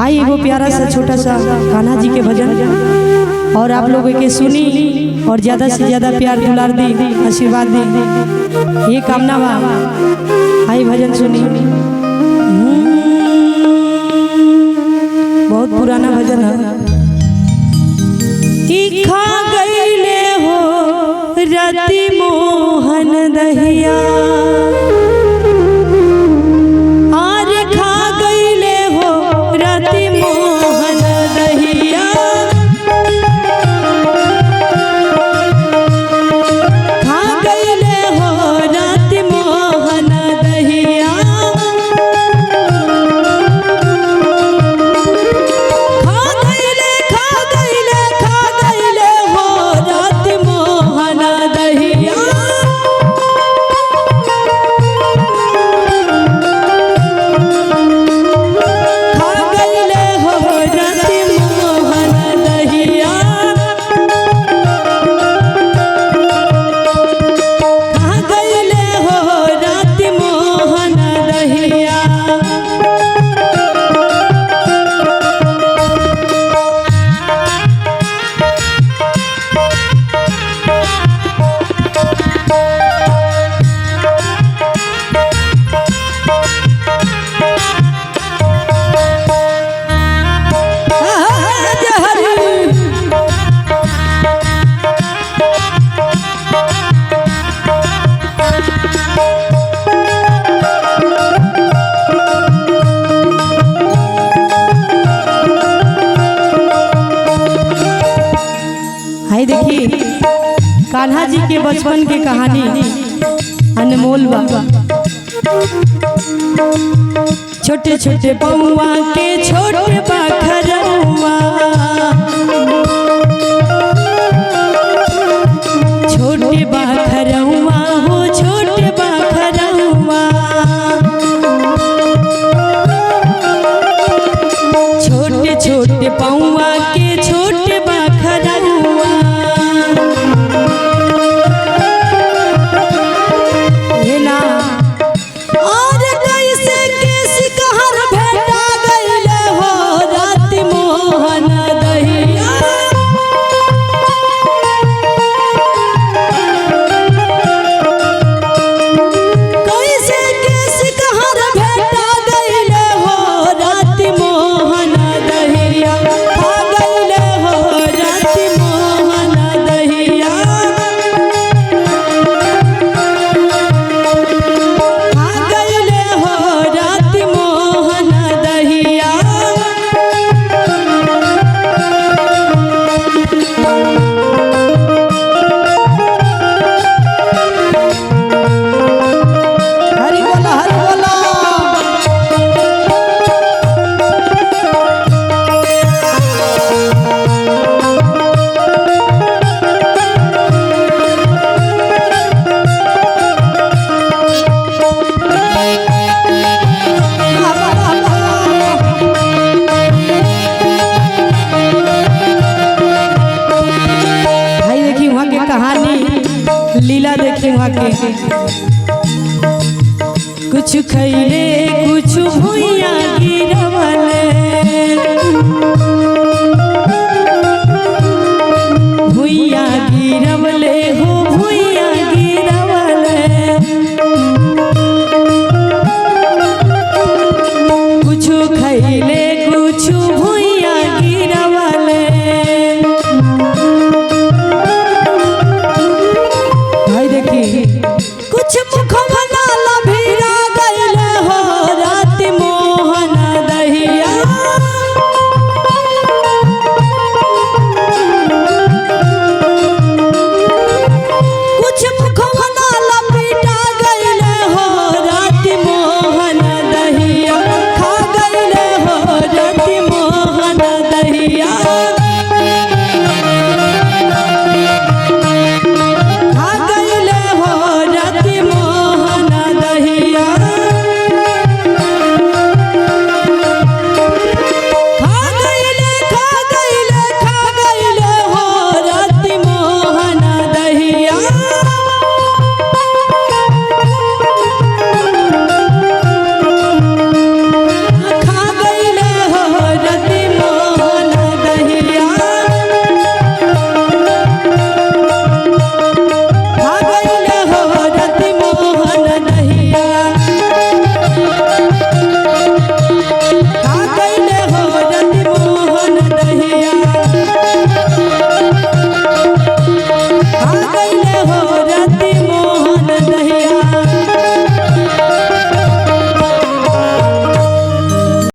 आई एगो प्यारा सा छोटा सा कान्हा जी के भजन और आप लोगों के सुनी और ज्यादा से ज्यादा प्यार दुलार दी, आशीर्वाद दी, ये कामना बा। आई भजन सुनी। बहुत पुराना भजन है। कि खा गईले हो रति मोहन दहिया, देखिए कान्हा जी के बचपन के कहानी अनमोल बा। छोटे छोटे पौआ के छोटे बाखरवा, छोटे बाखरवा हो छोटे बाखरवा, छोटे छोटे पौआ के छोटे बाखरवा, लीला देखी वहाँ के। कुछ खैले कुछ भुइया